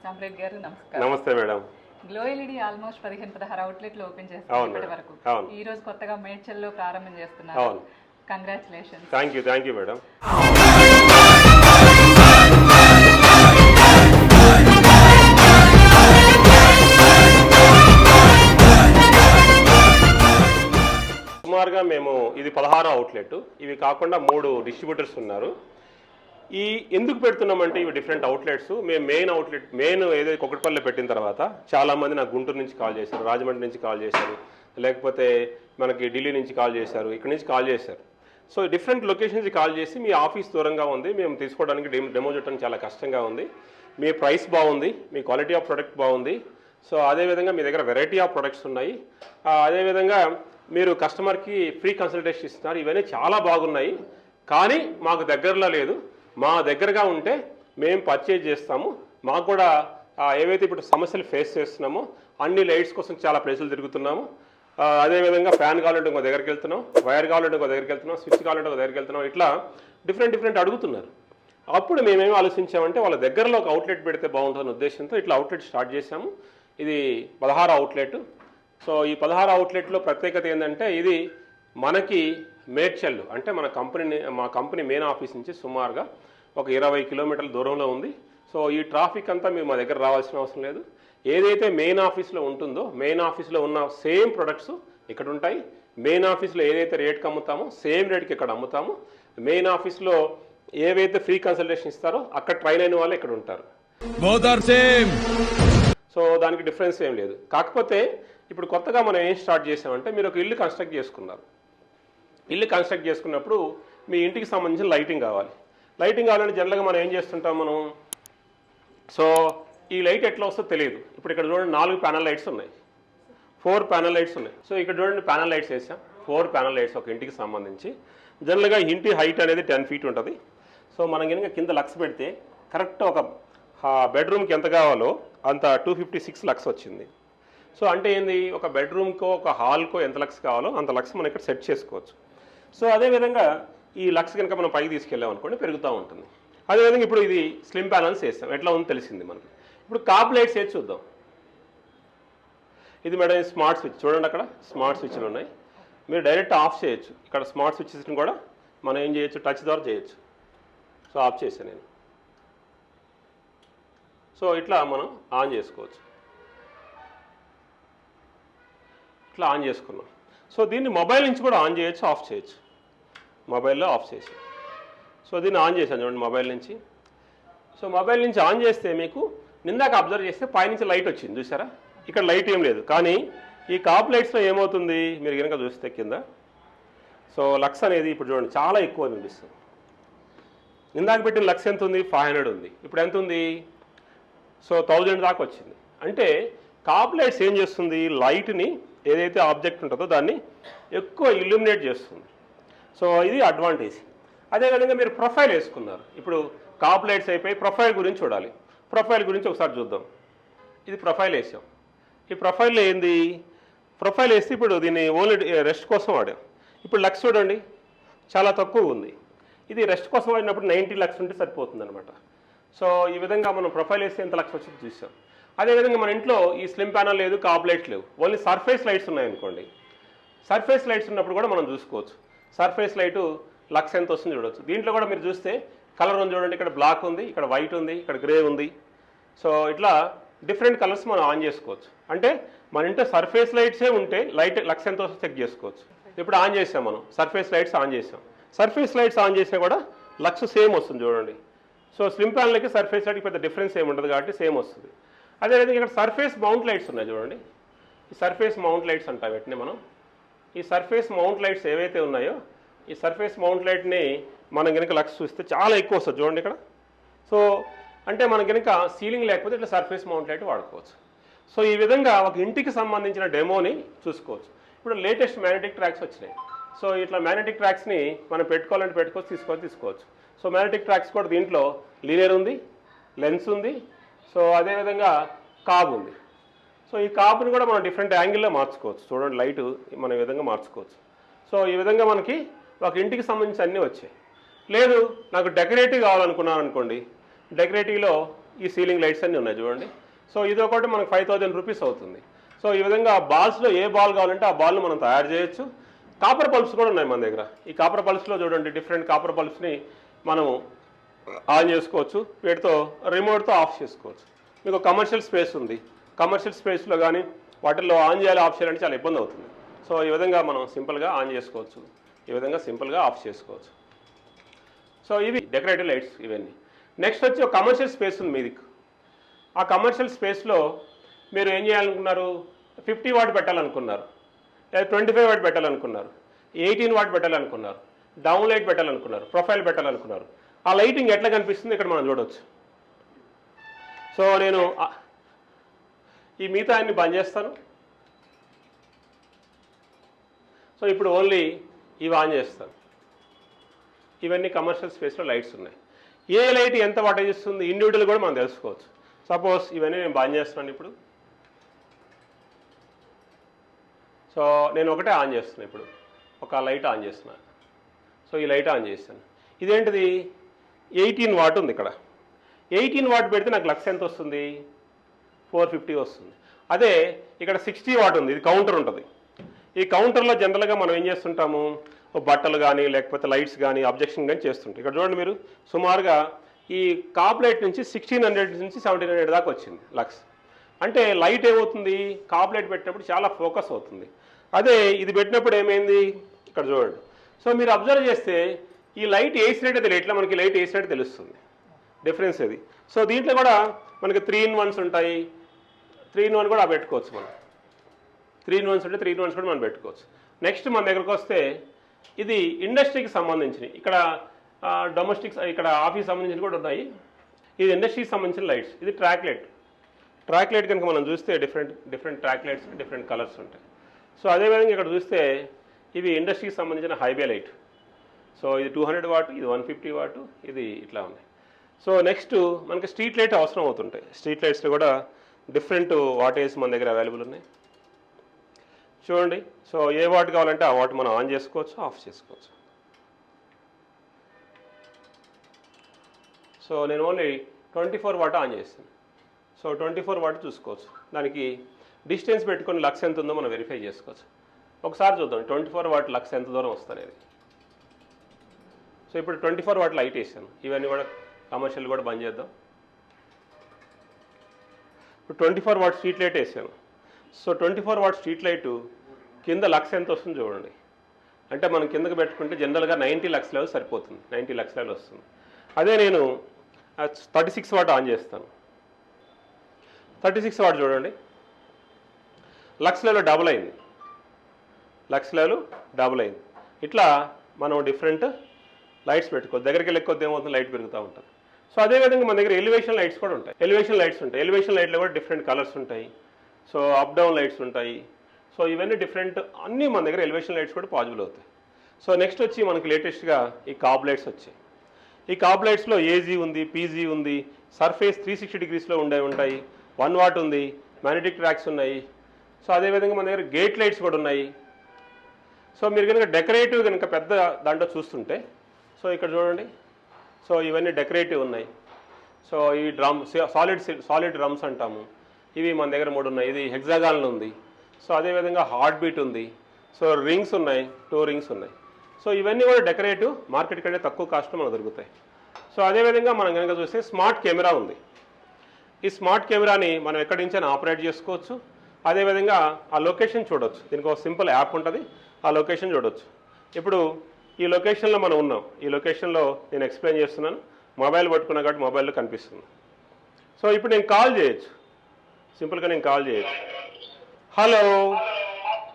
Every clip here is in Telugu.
కామ్రేడ్ గారు నమస్కారం. నమస్తే మేడం. గ్లో ఎల్ఈడి ఆల్మోస్ట్ 15-16 అవుట్లెట్లు ఓపెన్ చేస్తారు ఇప్పటి వరకు. ఈ రోజు కొత్తగా మేడ్చల్లో ప్రారంభం చేస్తున్నారు. కంగ్రాచులేషన్స్. Thank you madam. సుమారుగా మేము ఇది 16 అవుట్లెట్. ఇవి కాకుండా 3 డిస్ట్రిబ్యూటర్స్ ఉన్నారు. ఈ ఎందుకు పెడుతున్నామంటే ఇవి డిఫరెంట్ అవుట్లెట్స్. మేము మెయిన్ ఏదైతే కుకట్పల్లిలో పెట్టిన తర్వాత చాలామంది నాకు గుంటూరు నుంచి కాల్ చేశారు, రాజమండ్రి నుంచి కాల్ చేశారు, లేకపోతే మనకి ఢిల్లీ నుంచి కాల్ చేశారు, ఇక్కడ నుంచి కాల్ చేశారు. సో డిఫరెంట్ లొకేషన్స్ కాల్ చేసి మీ ఆఫీస్ దూరంగా ఉంది, మేము తీసుకోవడానికి డెమో చేయడానికి చాలా కష్టంగా ఉంది, మీ ప్రైస్ బాగుంది, మీ క్వాలిటీ ఆఫ్ ప్రొడక్ట్ బాగుంది, సో అదేవిధంగా మీ దగ్గర వెరైటీ ఆఫ్ ప్రొడక్ట్స్ ఉన్నాయి, అదేవిధంగా మీరు కస్టమర్కి ఫ్రీ కన్సల్టేషన్ ఇస్తున్నారు, ఇవన్నీ చాలా బాగున్నాయి. కానీ మాకు దగ్గరలో లేదు, మా దగ్గరగా ఉంటే మేము పర్చేజ్ చేస్తాము, మాకు కూడా ఏవైతే ఇప్పుడు సమస్యలు ఫేస్ చేస్తున్నామో అన్ని లైట్స్ కోసం చాలా ప్లేసులు తిరుగుతున్నాము, అదేవిధంగా ఫ్యాన్ కావాలంటే ఇంకో దగ్గరికి వెళ్తున్నాం, వైర్ కావాలంటే ఇంకో దగ్గరికి వెళ్తున్నాం, స్విచ్ కావాలంటే ఒక దగ్గరికి వెళ్తున్నాం, ఇట్లా డిఫరెంట్ అడుగుతున్నారు. అప్పుడు మేమేమి ఆలోచించామంటే వాళ్ళ దగ్గరలో ఒక అవుట్లెట్ పెడితే బాగుంటుందనే ఉద్దేశంతో ఇట్లా అవుట్లెట్ స్టార్ట్ చేశాము. ఇది 16 అవుట్లెట్. సో ఈ 16 అవుట్లెట్లో ప్రత్యేకత ఏంటంటే ఇది మనకి మేడ్చల్ అంటే మా కంపెనీ మెయిన్ ఆఫీస్ నుంచి సుమారుగా ఒక 20 కిలోమీటర్ల దూరంలో ఉంది. సో ఈ ట్రాఫిక్ అంతా మీరు మా దగ్గర రావాల్సిన అవసరం లేదు. ఏదైతే మెయిన్ ఆఫీస్లో ఉంటుందో మెయిన్ ఆఫీస్లో ఉన్న సేమ్ ప్రొడక్ట్స్ ఇక్కడ ఉంటాయి. మెయిన్ ఆఫీస్లో ఏదైతే రేట్కి అమ్ముతామో సేమ్ రేట్కి ఇక్కడ అమ్ముతాము. మెయిన్ ఆఫీస్లో ఏవైతే ఫ్రీ కన్సల్టేషన్ ఇస్తారో అక్కడ ట్రైన్ అయిన వాళ్ళు ఇక్కడ ఉంటారు. సో దానికి డిఫరెన్స్ ఏం లేదు. కాకపోతే ఇప్పుడు కొత్తగా మనం ఏం స్టార్ట్ చేసామంటే మీరు ఒక ఇల్లు కన్స్ట్రక్ట్ చేసుకున్నారు. ఇల్లు కన్స్ట్రక్ట్ చేసుకున్నప్పుడు మీ ఇంటికి సంబంధించిన లైటింగ్ కావాలి. లైటింగ్ కావాలంటే జనరల్గా మనం ఏం చేస్తుంటాం మనం, సో ఈ లైట్ ఎట్లా వస్తుందో తెలియదు. ఇప్పుడు ఇక్కడ చూడండి 4 ప్యానల్ లైట్స్ ఉన్నాయి, 4 ప్యానల్ లైట్స్ ఉన్నాయి. సో ఇక్కడ చూడండి ప్యానల్ లైట్స్ వేసాం, 4 ప్యానల్ లైట్స్ ఒక ఇంటికి సంబంధించి. జనరల్గా ఇంటి హైట్ అనేది 10 feet ఉంటుంది. సో మనం కనుక కింద లక్స్ పెడితే కరెక్ట్ ఒక బెడ్రూమ్కి ఎంత కావాలో అంత 256 లక్స్ వచ్చింది. సో అంటే ఏంది, ఒక బెడ్రూమ్కో ఒక హాల్కో ఎంత లక్స్ కావాలో అంత లక్స్ మనం ఇక్కడ సెట్ చేసుకోవచ్చు. సో అదేవిధంగా ఈ లక్స్ కనుక మనం పైకి తీసుకెళ్ళాం అనుకోండి పెరుగుతూ ఉంటుంది. అదేవిధంగా ఇప్పుడు ఇది స్లిమ్ ప్యానల్స్ వేస్తాం, ఎట్లా ఉందో తెలిసింది మనకి. ఇప్పుడు కాప్ లైట్స్ వేసి చూద్దాం. ఇది మేడం స్మార్ట్ స్విచ్ చూడండి, అక్కడ స్మార్ట్ స్విచ్లు ఉన్నాయి. మీరు డైరెక్ట్ ఆఫ్ చేయొచ్చు. ఇక్కడ స్మార్ట్ స్విచ్ని కూడా మనం ఏం చేయొచ్చు, టచ్ ద్వారా చేయొచ్చు. సో ఆఫ్ చేసాను నేను. సో ఇట్లా మనం ఆన్ చేసుకోవచ్చు. ఇట్లా ఆన్ చేసుకున్నాం. సో దీన్ని మొబైల్ నుంచి కూడా ఆన్ చేయొచ్చు, ఆఫ్ చేయొచ్చు. మొబైల్లో ఆఫ్ చేసి సో దీన్ని ఆన్ చేశాను చూడండి మొబైల్ నుంచి. సో మొబైల్ నుంచి ఆన్ చేస్తే మీకు నిందాక అబ్జర్వ్ చేస్తే పైనుంచి లైట్ వచ్చింది చూసారా. ఇక్కడ లైట్ ఏం లేదు, కానీ ఈ కాప్ లైట్స్లో ఏమవుతుంది మీరు కనుక చూస్తే కింద, సో లక్స్ అనేది ఇప్పుడు చూడండి చాలా ఎక్కువ అనిపిస్తుంది. నిందాక పెట్టిన లక్స్ ఎంత ఉంది, 500 ఉంది. ఇప్పుడు ఎంత ఉంది, సో 1000 దాకా వచ్చింది. అంటే కాప్ లైట్స్ ఏం చేస్తుంది, లైట్ని ఏదైతే ఆబ్జెక్ట్ ఉంటుందో దాన్ని ఎక్కువ ఇల్యూమినేట్ చేస్తుంది. సో ఇది అడ్వాంటేజ్. అదేవిధంగా మీరు ప్రొఫైల్ వేసుకున్నారు. ఇప్పుడు కాప్ లైట్స్ అయిపోయి ప్రొఫైల్ గురించి చూడాలి. ప్రొఫైల్ గురించి ఒకసారి చూద్దాం. ఇది ప్రొఫైల్ వేసాం. ఈ ప్రొఫైల్లో ఏంది, ప్రొఫైల్ వేస్తే ఇప్పుడు దీన్ని ఓన్లీ రెస్ట్ కోసం వాడాం. ఇప్పుడు లక్స్ చూడండి చాలా తక్కువ ఉంది. ఇది రెస్ట్ కోసం వాడినప్పుడు 90 లక్స్ ఉంటే సరిపోతుంది అనమాట. సో ఈ విధంగా మనం ప్రొఫైల్ వేస్తే ఎంత లక్స్ వచ్చింది చూసాం. అదేవిధంగా మన ఇంట్లో ఈ స్లిమ్ ప్యానల్ లేదు, కాప్ లైట్స్ లేవు, ఓన్లీ సర్ఫేస్ లైట్స్ ఉన్నాయనుకోండి. సర్ఫేస్ లైట్స్ ఉన్నప్పుడు కూడా మనం చూసుకోవచ్చు. సర్ఫేస్ లైటు లక్స్ ఎంత వస్తుంది చూడవచ్చు. దీంట్లో కూడా మీరు చూస్తే కలర్ ఉంది చూడండి, ఇక్కడ బ్లాక్ ఉంది, ఇక్కడ వైట్ ఉంది, ఇక్కడ గ్రే ఉంది. సో ఇట్లా డిఫరెంట్ కలర్స్ మనం ఆన్ చేసుకోవచ్చు. అంటే మన ఇంట్లో సర్ఫేస్ లైట్సే ఉంటే లక్స్ ఎంత వస్తుందో చెక్ చేసుకోవచ్చు. ఇప్పుడు ఆన్ చేసాం మనం, సర్ఫేస్ లైట్స్ ఆన్ చేసాం. సర్ఫేస్ లైట్స్ ఆన్ చేసినా కూడా లక్స్ సేమ్ వస్తుంది చూడండి. సో స్లిమ్ ప్యానల్కి సర్ఫేస్ లైట్కి పెద్ద డిఫరెన్స్ ఏమి ఉండదు కాబట్టి సేమ్ వస్తుంది. అదేవిధంగా ఇక్కడ సర్ఫేస్ మౌంట్ లైట్స్ ఉన్నాయి చూడండి. ఈ సర్ఫేస్ మౌంట్ లైట్స్ అంటాం వీటిని మనం. ఈ సర్ఫేస్ మౌంట్ లైట్స్ ఏవైతే ఉన్నాయో ఈ సర్ఫేస్ మౌంట్ లైట్ని మనం కనుక లక్స్ చూస్తే చాలా ఎక్కువ వస్తుంది చూడండి ఇక్కడ. సో అంటే మనం కనుక సీలింగ్ లేకపోతే ఇట్లా సర్ఫేస్ మౌంట్ లైట్ వాడుకోవచ్చు. సో ఈ విధంగా ఒక ఇంటికి సంబంధించిన డెమోని చూసుకోవచ్చు. ఇప్పుడు లేటెస్ట్ మ్యాగ్నెటిక్ ట్రాక్స్ వచ్చినాయి. సో ఇట్లా మ్యాగ్నెటిక్ ట్రాక్స్ని మనం పెట్టుకోవాలంటే తీసుకోవచ్చు. సో మ్యాగ్నెటిక్ ట్రాక్స్ కూడా దీంట్లో లీనియర్ ఉంది, లెన్స్ ఉంది, సో అదేవిధంగా కాబ్ ఉంది. సో ఈ కాబుని కూడా మనం డిఫరెంట్ యాంగిల్లో మార్చుకోవచ్చు. చూడండి లైటు మనం ఈ విధంగా మార్చుకోవచ్చు. సో ఈ విధంగా మనకి ఒక ఇంటికి సంబంధించి అన్నీ వచ్చాయి. లేదు నాకు డెకరేటివ్ కావాలనుకున్నాను అనుకోండి, డెకరేటివ్లో ఈ సీలింగ్ లైట్స్ అన్నీ ఉన్నాయి చూడండి. సో ఇది ఒకటి మనకు 5000 రూపీస్ అవుతుంది. సో ఈ విధంగా బాల్స్లో ఏ బాల్ కావాలంటే ఆ బాల్ను మనం తయారు చేయొచ్చు. కాపర్ పల్ప్స్ కూడా ఉన్నాయి మన దగ్గర. ఈ కాపర్ పల్ప్స్లో చూడండి డిఫరెంట్ కాపర్ పల్ప్స్ని మనము ఆన్ చేసుకోవచ్చు, వీటితో రిమోట్తో ఆఫ్ చేసుకోవచ్చు. మీకు కమర్షియల్ స్పేస్ ఉంది, కమర్షియల్ స్పేస్లో కానీ వాటిల్లో ఆన్ చేయాలి ఆఫ్ చేయాలంటే చాలా ఇబ్బంది అవుతుంది. సో ఈ విధంగా మనం సింపుల్గా ఆన్ చేసుకోవచ్చు, ఈ విధంగా సింపుల్గా ఆఫ్ చేసుకోవచ్చు. సో ఇవి డెకరేటివ్ లైట్స్ ఇవన్నీ. నెక్స్ట్ వచ్చి ఒక కమర్షియల్ స్పేస్ ఉంది మీదికి. ఆ కమర్షియల్ స్పేస్లో మీరు ఏం చేయాలనుకున్నారు, 50 వాట్ పెట్టాలనుకున్నారు, లేదా 25 వాట్ పెట్టాలనుకున్నారు, 18 వాట్ పెట్టాలనుకున్నారు, డౌన్ లైట్ పెట్టాలనుకున్నారు, ప్రొఫైల్ పెట్టాలనుకున్నారు. ఆ లైటింగ్ ఎట్లా కనిపిస్తుంది ఇక్కడ మనం చూడవచ్చు. సో నేను ఈ మిగతా అన్ని బంద్ చేస్తాను. సో ఇప్పుడు ఓన్లీ ఇవి ఆన్ చేస్తాను. ఇవన్నీ కమర్షియల్ స్పేస్లో లైట్స్ ఉన్నాయి. ఏ లైట్ ఎంత వాటేజ్ ఇస్తుంది ఇండివిజువల్ కూడా మనం తెలుసుకోవచ్చు. సపోజ్ ఇవన్నీ నేను బంద్ చేస్తున్నాను ఇప్పుడు. సో నేను ఒకటే ఆన్ చేస్తున్నాను ఇప్పుడు, ఒక లైట్ ఆన్ చేస్తున్నాను. సో ఈ లైట్ ఆన్ చేస్తాను. ఇదేంటిది 18 వాట్ ఉంది ఇక్కడ. 18 వాట్ పెడితే నాకు లక్స్ ఎంత వస్తుంది, 450 వస్తుంది. అదే ఇక్కడ 60 వాట్ ఉంది, ఇది కౌంటర్ ఉంటుంది. ఈ కౌంటర్లో జనరల్గా మనం ఏం చేస్తుంటాము, బట్టలు కానీ లేకపోతే లైట్స్ కానీ అబ్జెక్షన్ కానీ చేస్తుంటాం. ఇక్కడ చూడండి మీరు, సుమారుగా ఈ కాప్ లైట్ నుంచి 1600 నుంచి 1700 దాకా వచ్చింది లక్స్. అంటే లైట్ ఏమవుతుంది, కాప్ లైట్ పెట్టినప్పుడు చాలా ఫోకస్ అవుతుంది. అదే ఇది పెట్టినప్పుడు ఏమైంది ఇక్కడ చూడండి. సో మీరు అబ్జర్వ్ చేస్తే ఈ లైట్ వేసినట్టు తెలియదు, ఇట్లా మనకి లైట్ వేసినట్టు తెలుస్తుంది, డిఫరెన్స్ ఇది. సో దీంట్లో కూడా మనకి 3-in-1s ఉంటాయి, 3-in-1 కూడా పెట్టుకోవచ్చు మనం. 3-in-1s ఉంటే 3-in-1s కూడా మనం పెట్టుకోవచ్చు. నెక్స్ట్ మన దగ్గరకు వస్తే ఇది ఇండస్ట్రీకి సంబంధించినవి. ఇక్కడ డొమెస్టిక్స్, ఇక్కడ ఆఫీస్ సంబంధించినవి కూడా ఉన్నాయి. ఇది ఇండస్ట్రీకి సంబంధించిన లైట్స్. ఇది ట్రాక్ లైట్. ట్రాక్ లైట్ కనుక మనం చూస్తే different track lights, different colours ఉంటాయి. సో అదేవిధంగా ఇక్కడ చూస్తే ఇవి ఇండస్ట్రీకి సంబంధించిన హైవే లైట్. సో ఇది 200 వాట్, ఇది 150 వాట్, ఇది ఇట్లా ఉన్నాయి. సో నెక్స్ట్ మనకి స్ట్రీట్ లైట్ అవసరం అవుతుంటాయి. స్ట్రీట్ లైట్స్లో కూడా డిఫరెంట్ వాటేజ్ మన దగ్గర అవైలబుల్ ఉన్నాయి చూడండి. సో ఏ వాట్ కావాలంటే ఆ వాట్ మనం ఆన్ చేసుకోవచ్చు, ఆఫ్ చేసుకోవచ్చు. సో నేను ఓన్లీ 24 వాట్ ఆన్ చేస్తాను. సో 24 వాట్ చూసుకోవచ్చు. దానికి డిస్టెన్స్ పెట్టుకొని లక్స్ ఎంత ఉందో మనం వెరిఫై చేసుకోవచ్చు. ఒకసారి చూద్దాం 24 వాట్ లక్స్ ఎంత దూరం వస్తుంది. సో ఇప్పుడు 24 వాట్ లైట్ వేసాను. ఇవన్నీ కూడా కమర్షియల్ కూడా బంద్ చేద్దాం. ఇప్పుడు 24 వాట్ స్ట్రీట్ లైట్ వేసాను. సో 24 వాట్ స్ట్రీట్ లైటు కింద లక్స్ ఎంత వస్తుంది చూడండి. అంటే మనం కిందకి పెట్టుకుంటే జనరల్గా 90 లక్స్ లెవెల్ సరిపోతుంది, 90 లక్స్ లెవెల్ వస్తుంది. అదే నేను 36 వాట్ ఆన్ చేస్తాను. 36 వాట్ చూడండి, లక్స్ లెవెల్ డబుల్ అయింది, లక్స్ లెవెల్ డబుల్ అయింది. ఇట్లా మనం డిఫరెంట్ లైట్స్ పెట్టుకోవచ్చు. దగ్గరికి వెళ్ళే కొద్ది ఏమవుతుంది, లైట్ పెరుగుతూ ఉంటుంది. సో అదేవిధంగా మన దగ్గర ఎలివేషన్ లైట్స్ కూడా ఉంటాయి. ఎలివేషన్ లైట్లో కూడా డిఫరెంట్ కలర్స్ ఉంటాయి. సో అప్ డౌన్ లైట్స్ ఉంటాయి. సో ఇవన్నీ డిఫరెంట్, అన్నీ మన దగ్గర ఎలివేషన్ లైట్స్ కూడా పాసిబుల్ అవుతాయి. సో నెక్స్ట్ వచ్చి మనకి లేటెస్ట్గా ఈ కాబ్ లైట్స్ వచ్చాయి. ఈ కాబ్ లైట్స్లో ఏజీ ఉంది, పీజీ ఉంది, సర్ఫేస్ 360 డిగ్రీస్లో ఉంటాయి, 1 వాట్ ఉంది, మ్యాగ్నెటిక్ ట్రాక్స్ ఉన్నాయి. సో అదేవిధంగా మన దగ్గర గేట్ లైట్స్ కూడా ఉన్నాయి. సో మీరు కనుక డెకరేటివ్ కనుక పెద్ద దాంట్లో చూస్తుంటే, సో ఇక్కడ చూడండి, సో ఇవన్నీ డెకరేటివ్ ఉన్నాయి. సో ఈ డ్రమ్ సాలిడ్ డ్రమ్స్ అంటాము, ఇవి మన దగ్గర 3 ఉన్నాయి. ఇది హెక్సాగాన్ ఉంది. సో అదేవిధంగా హార్ట్ బీట్ ఉంది. సో రింగ్స్ ఉన్నాయి, 2 రింగ్స్ ఉన్నాయి. సో ఇవన్నీ కూడా డెకరేటివ్, మార్కెట్ కంటే తక్కువ కాస్ట్లో మనకు దొరుకుతాయి. సో అదేవిధంగా మనం కనుక చూస్తే స్మార్ట్ కెమెరా ఉంది. ఈ స్మార్ట్ కెమెరాని మనం ఎక్కడి నుంచి ఆపరేట్ చేసుకోవచ్చు. అదేవిధంగా ఆ లొకేషన్ చూడవచ్చు. దీనికి ఒక సింపుల్ యాప్ ఉంటుంది, ఆ లొకేషన్ చూడవచ్చు. ఇప్పుడు ఈ లొకేషన్లో మనం ఉన్నాం. ఈ లొకేషన్లో నేను ఎక్స్ప్లెయిన్ చేస్తున్నాను. మొబైల్ పట్టుకున్నా కాబట్టి మొబైల్లో కనిపిస్తుంది. సో ఇప్పుడు నేను కాల్ చేయొచ్చు, సింపుల్గా నేను కాల్ చేయొచ్చు, హలో.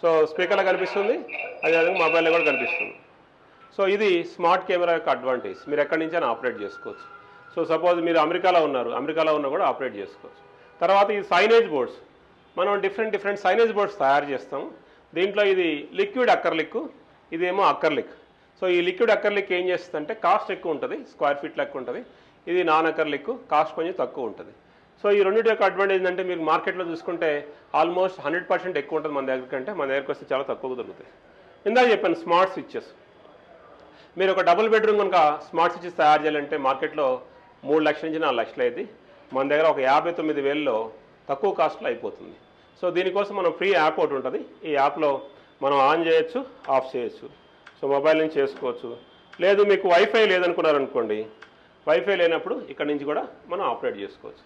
సో స్పీకర్లో కనిపిస్తుంది, అదేవిధంగా మొబైల్లో కూడా కనిపిస్తుంది. సో ఇది స్మార్ట్ కెమెరా యొక్క అడ్వాంటేజ్. మీరు ఎక్కడి నుంచి అయినా ఆపరేట్ చేసుకోవచ్చు. సో సపోజ్ మీరు అమెరికాలో ఉన్నా కూడా ఆపరేట్ చేసుకోవచ్చు. తర్వాత ఈ సైనేజ్ బోర్డ్స్, మనం డిఫరెంట్ సైనేజ్ బోర్డ్స్ తయారు చేస్తాము. దీంట్లో ఇది లిక్విడ్ అక్కర్లిక్, ఇదేమో అక్కర్లిక్. సో ఈ లిక్విడ్ అక్కర్లిక్ ఏం చేస్తుందంటే కాస్ట్ ఎక్కువ ఉంటుంది, స్క్వేర్ ఫీట్ లెక్క ఉంటుంది. ఇది నాన్ అక్కర్లిక్, కాస్ట్ కొంచెం తక్కువ ఉంటుంది. సో ఈ రెండింటి యొక్క అడ్వాంటేజ్ ఏంటంటే మీరు మార్కెట్లో చూసుకుంటే ఆల్మోస్ట్ 100% ఎక్కువ ఉంటుంది మన దగ్గర కంటే. మన దగ్గరికి వస్తే చాలా తక్కువ దొరుకుతాయి. ఇందాక చెప్పాను స్మార్ట్ స్విచ్చెస్. మీరు ఒక డబుల్ బెడ్రూమ్ కనుక స్మార్ట్ స్విచ్చెస్ తయారు చేయాలంటే మార్కెట్లో 3 లక్షల నుంచి 4 లక్షలు అయింది. మన దగ్గర ఒక 59,000లో తక్కువ కాస్ట్లో అయిపోతుంది. సో దీనికోసం మనం ఫ్రీ యాప్ ఒకటి ఉంటుంది. ఈ యాప్లో మనం ఆన్ చేయొచ్చు, ఆఫ్ చేయొచ్చు. సో మొబైల్ నుంచి చేసుకోవచ్చు. లేదు మీకు వైఫై లేదనుకున్నారనుకోండి, వైఫై లేనప్పుడు ఇక్కడ నుంచి కూడా మనం ఆపరేట్ చేసుకోవచ్చు.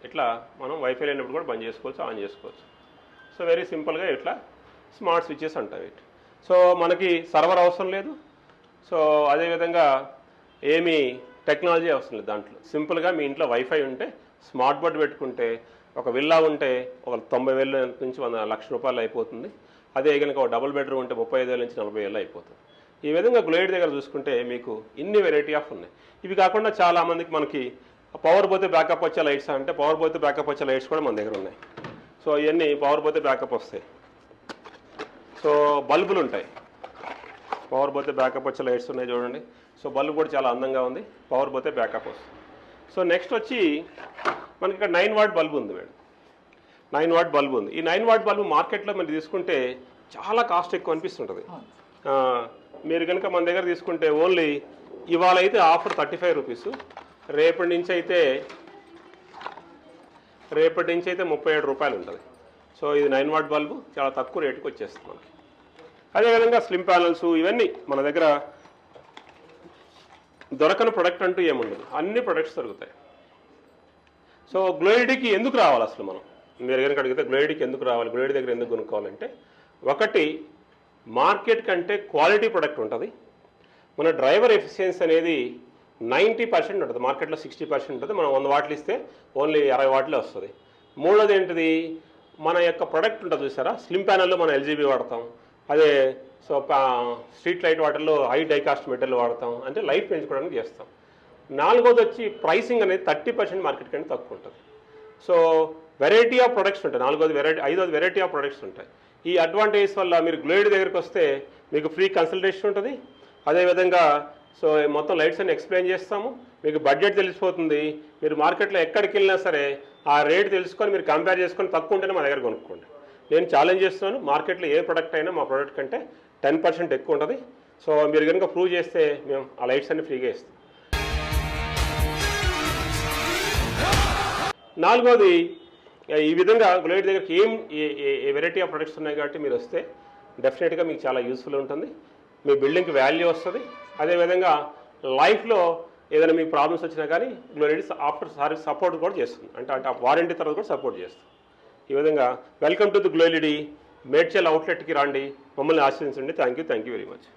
ఇట్లా మనం వైఫై లేనప్పుడు కూడా బంద్ చేసుకోవచ్చు, ఆన్ చేసుకోవచ్చు. సో వెరీ సింపుల్గా ఇట్లా స్మార్ట్ స్విచెస్ అంటారు ఇటు. సో మనకి సర్వర్ అవసరం లేదు. సో అదేవిధంగా ఏమీ టెక్నాలజీ అవసరం లేదు దాంట్లో. సింపుల్గా మీ ఇంట్లో వైఫై ఉంటే, స్మార్ట్ బోర్డ్ పెట్టుకుంటే, ఒక విల్లా ఉంటే ఒక 90,000 నుంచి 1,00,000 రూపాయలు అయిపోతుంది. అదే కనుక ఒక డబుల్ బెడ్రూమ్ ఉంటే 35,000 నుంచి 40,000 అయిపోతుంది. ఈ విధంగా గ్లోయిడ్ దగ్గర చూసుకుంటే మీకు ఇన్ని వెరైటీ ఆఫ్ ఉన్నాయి. ఇవి కాకుండా చాలామందికి మనకి పవర్ పోతే బ్యాకప్ వచ్చే లైట్స్ అంటే పవర్ పోతే బ్యాకప్ వచ్చే లైట్స్ కూడా మన దగ్గర ఉన్నాయి. సో ఇవన్నీ పవర్ పోతే బ్యాకప్ వస్తాయి. సో బల్బులు ఉంటాయి, పవర్ పోతే బ్యాకప్ వచ్చే లైట్స్ ఉన్నాయి చూడండి. సో బల్బు కూడా చాలా అందంగా ఉంది, పవర్ పోతే బ్యాకప్ వస్తుంది. సో నెక్స్ట్ వచ్చి మనకి ఇక్కడ 9 వాట్ బల్బు ఉంది మేడం. 9 వాట్ బల్బు ఉంది. ఈ 9 వాట్ బల్బు మార్కెట్లో మీరు తీసుకుంటే చాలా కాస్ట్ ఎక్కువ అనిపిస్తుంటుంది. మీరు కనుక మన దగ్గర తీసుకుంటే ఓన్లీ ఇవాళ అయితే ఆఫర్ 35 రూపీస్, రేపటి నుంచి అయితే 37 రూపాయలు ఉంటుంది. సో ఇది 9 వాట్ బల్బు చాలా తక్కువ రేటుకి వచ్చేస్తుంది మనకి. అదేవిధంగా స్లిమ్ ప్యానల్స్ ఇవన్నీ మన దగ్గర దొరకని ప్రొడక్ట్ అంటూ ఏముండదు, అన్ని ప్రొడక్ట్స్ దొరుకుతాయి. సో గ్లోయిడ్కి ఎందుకు రావాలి అసలు మనం? మీరు కనుక అడిగితే గ్లోయిడ్కి ఎందుకు రావాలి, గ్లోయిడ్ దగ్గర ఎందుకు కొనుక్కోవాలంటే, ఒకటి మార్కెట్ కంటే క్వాలిటీ ప్రొడక్ట్ ఉంటుంది. మన డ్రైవర్ ఎఫిషియన్సీ అనేది 90% ఉంటుంది, మార్కెట్లో 60% ఉంటుంది. మనం 100 వాట్లు ఇస్తే ఓన్లీ 60 వాట్లే వస్తుంది. మూడోది ఏంటిది, మన యొక్క ప్రొడక్ట్ ఉంటుంది చూసారా, స్లిమ్ ప్యానల్లో మనం ఎల్జీబీ వాడతాం. అదే సో స్ట్రీట్ లైట్ వాటర్లో హై డైకాస్ట్ మెటీరియల్ వాడతాం, అంటే లైట్ పెంచుకోవడానికి చేస్తాం. నాలుగోది వచ్చి ప్రైసింగ్ అనేది 30% మార్కెట్ కంటే తక్కువ ఉంటుంది. సో వెరైటీ ఆఫ్ ప్రొడక్ట్స్ ఉంటాయి. ఐదోది వెరైటీ ఆఫ్ ప్రొడక్ట్స్ ఉంటాయి. ఈ అడ్వాంటేజ్ వల్ల మీరు గ్లోయిడ్ దగ్గరికి వస్తే మీకు ఫ్రీ కన్సల్టేషన్ ఉంటుంది. అదేవిధంగా సో మొత్తం లైట్స్ అన్ని ఎక్స్ప్లెయిన్ చేస్తాము, మీకు బడ్జెట్ తెలిసిపోతుంది. మీరు మార్కెట్లో ఎక్కడికి వెళ్ళినా సరే ఆ రేట్ తెలుసుకొని మీరు కంపేర్ చేసుకొని తక్కువ ఉంటేనే మా దగ్గర కొనుక్కోండి. నేను ఛాలెంజ్ చేస్తున్నాను, మార్కెట్లో ఏ ప్రొడక్ట్ అయినా మా ప్రొడక్ట్ కంటే 10% ఎక్కువ ఉంటుంది. సో మీరు కనుక ప్రూవ్ చేస్తే మేము ఆ లైట్స్ అన్ని ఫ్రీగా ఇస్తాం. నాలుగోది, ఈ విధంగా గ్లోయిడ్ దగ్గరికి ఏ వెరైటీ ఆఫ్ ప్రొడక్ట్స్ ఉన్నాయి కాబట్టి మీరు వస్తే డెఫినెట్గా మీకు చాలా యూస్ఫుల్ ఉంటుంది. మీ బిల్డింగ్కి వాల్యూ వస్తుంది. అదేవిధంగా లైఫ్లో ఏదైనా మీకు ప్రాబ్లమ్స్ వచ్చినా కానీ గ్లోయిడ్ ఆఫ్టర్ సపోర్ట్ కూడా చేస్తుంది, అంటే వారంటీ తర్వాత కూడా సపోర్ట్ చేస్తుంది. ఈ విధంగా వెల్కమ్ టు ది గ్లోయిడ్ మేడ్చల్ అవుట్లెట్కి రండి, మమ్మల్ని ఆశీర్వదించండి. Thank you very much.